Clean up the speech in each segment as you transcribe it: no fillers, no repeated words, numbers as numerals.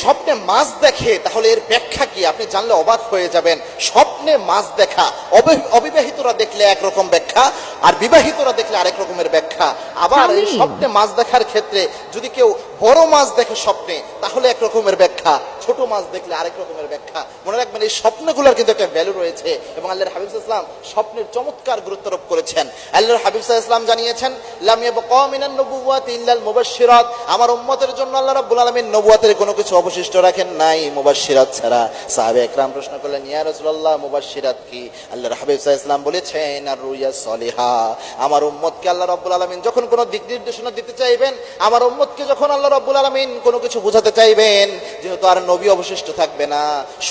স্বপ্নে মাছ দেখে তাহলে এর ব্যাখ্যা কি আপনি জানলে অবাক হয়ে যাবেন। স্বপ্নে মাছ দেখা অবিবাহিতরা দেখলে একরকম ব্যাখ্যা, আর বিবাহিতরা দেখলে আরেক রকমের ব্যাখ্যা। আবার এই স্বপ্নে মাছ দেখার ক্ষেত্রে যদি কেউ বড় মাছ দেখে স্বপ্নে তাহলে এক রকমের ব্যাখ্যা, ছোট মাছ দেখলে আরেক রকমের ব্যাখ্যা। মনে রাখবেন এই স্বপ্নগুলোর কিন্তু একটা ভ্যালু রয়েছে এবং আল্লাহর হাবিব সাল্লাল্লাহু আলাইহি ওয়াসাল্লাম স্বপ্নের চমৎকার গুরুত্বারোপ করেছেন। আল্লাহর হাবিব সাল্লাল্লাহু আলাইহি ওয়াসাল্লাম জানিয়েছেন, লাম ইয়াবকা মিনান নবুওয়াতি ইল্লাল মুবাশশিরাত, আমার উম্মতের জন্য আল্লাহ রাব্বুল আলামিন নবুয়তের কোনো কিছু অবশিষ্ট রাখেন নাই মুবাশশিরাত ছাড়া। সাহাবায়ে একরাম প্রশ্ন করলেন, ইয়া রাসূলুল্লাহ মুবাশশিরাত কি? আল্লাহর হাবিব সাল্লাল্লাহু আলাইহি ওয়াসাল্লাম বলেছেন, আর রুইয়া সলিহা, আমার উম্মতকে আল্লাহ রাব্বুল আলামিন যখন কোনো দিক নির্দেশনা দিতে চাইবেন, আমার উম্মতকে যখন আল্লাহ রাব্বুল আলামিন কোনো কিছু বোঝাতে চাইবেন, যেহেতু আর নবী অবশিষ্ট থাকবে না,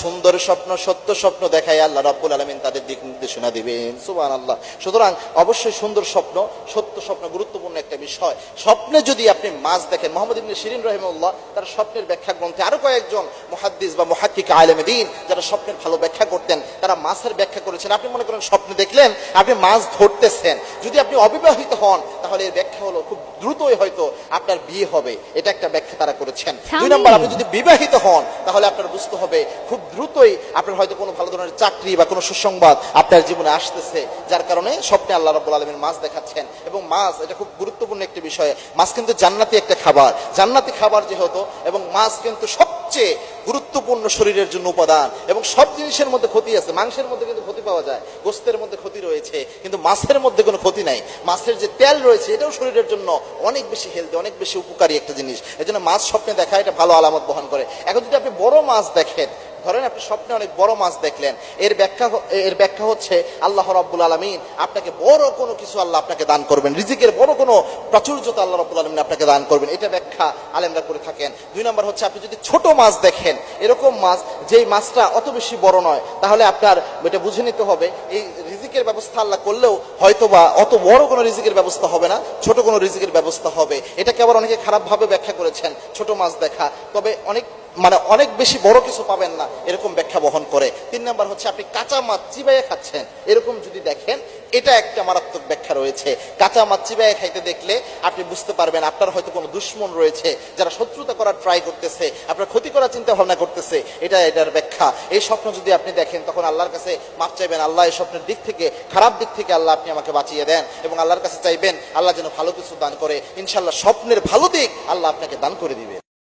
সুন্দর স্বপ্ন সত্য স্বপ্ন দেখায় আল্লাহ রাব্বুল আলামিন তাদের দিক নির্দেশনা দিবেন। সুবহানাল্লাহ। সুতরাং অবশ্যই সুন্দর স্বপ্ন সত্য স্বপ্ন গুরুত্বপূর্ণ একটা বিষয়। স্বপ্নে যদি আপনি মাছ দেখেন, মুহাম্মদ ইবনে শিরিন রাহিমাহুল্লাহ তার স্বপ্নের ব্যাখ্যা গ্রন্থে আরো কয়েকজন মুহাদ্দিস বা মুহাক্কিক আলেমে দ্বীন যারা স্বপ্নের ভালো ব্যাখ্যা করতেন তারা মাছের ব্যাখ্যা করেছেন। আপনি মনে করেন স্বপ্নে দেখলেন আপনি মাছ ধরতেছেন, যদি আপনি অবিবাহিত হন তাহলে এর ব্যাখ্যা হলো খুব দ্রুতই হয়তো আপনার বিয়ে হবে, এটা একটা ব্যাখ্যা তারা করেছেন। দুই নম্বর, আপনি যদি বিবাহিত হন তাহলে আপনার বুঝতে হবে খুব দ্রুতই আপনার হয়তো কোনো ভালো ধরনের চাকরি বা কোনো সুসংবাদ আপনার জীবনে আসতেছে, যার কারণে স্বপ্নে আল্লাহ রাব্বুল আলামিন মাছ দেখাচ্ছেন। এবং মাছ এটা খুব গুরুত্বপূর্ণ একটি বিষয়। মাছ কিন্তু জান্নাতি একটা খাবার, জান্নাতি খাবার যেহেতু, এবং মাছ কিন্তু সবচেয়ে গুরুত্বপূর্ণ শরীরের জন্য উপাদান। এবং সব জিনিসের মধ্যে ক্ষতি আছে, মাংসের মধ্যে কিন্তু ক্ষতি পাওয়া যায়, গোশতের মধ্যে ক্ষতি রয়েছে, কিন্তু মাছের মধ্যে কোনো ক্ষতি নাই। মাছের যে তেল রয়েছে এটাও শরীরের জন্য অনেক বেশি হেলদি, অনেক বেশি উপকারী একটা জিনিস। এই জন্য মাছ স্বপ্নে দেখা এটা ভালো আলামত বহন করে। এখন যদি আপনি বড় মাছ দেখেন, ধরেন আপনি স্বপ্নে অনেক বড় মাছ দেখলেন, এর ব্যাখ্যা হচ্ছে আল্লাহ রাব্বুল আলামিন আপনাকে বড় কোনো কিছু আল্লাহ আপনাকে দান করবেন, রিজিকের বড় কোনো প্রাচুর্যতা আল্লাহ রাব্বুল আলামিন আপনাকে দান করবেন, এটা ব্যাখ্যা আলেমরা করে থাকেন। দুই নম্বর হচ্ছে আপনি যদি ছোট মাছ দেখেন, এরকম মাছ যেই মাছটা অত বেশি বড় নয়, তাহলে আপনার এটা বুঝে নিতে হবে এই রিজিকের ব্যবস্থা আল্লাহ করলেও হয়তোবা অত বড় কোনো রিজিকের ব্যবস্থা হবে না, ছোট কোনো রিজিকের ব্যবস্থা হবে। এটাকে আবার অনেকে খারাপভাবে ব্যাখ্যা করেছেন, ছোট মাছ দেখা তবে অনেক বেশি বড় কিছু পাবেন না, এরকম ব্যাখ্যা বহন করে। তিন নাম্বার হচ্ছে আপনি কাঁচা মাছ চিবাইয়ে খাচ্ছেন, এরকম যদি দেখেন, এটা একটা মারাত্মক ব্যাখ্যা রয়েছে। কাঁচা মাছ চিবাইয়ে খাইতে দেখলে আপনি বুঝতে পারবেন আপনার হয়তো কোনো দুশ্মন রয়েছে যারা শত্রুতা করার ট্রাই করতেছে, আপনার ক্ষতি করার চিন্তা ভাবনা করতেছে, এটার ব্যাখ্যা। এই স্বপ্ন যদি আপনি দেখেন তখন আল্লাহর কাছে মাপ চাইবেন, আল্লাহ এই স্বপ্নের দিক থেকে, খারাপ দিক থেকে আল্লাহ আপনি আমাকে বাঁচিয়ে দেন, এবং আল্লাহর কাছে চাইবেন আল্লাহ যেন ভালো কিছু দান করে। ইনশাআল্লাহ স্বপ্নের ভালো দিক আল্লাহ আপনাকে দান করে দিবে।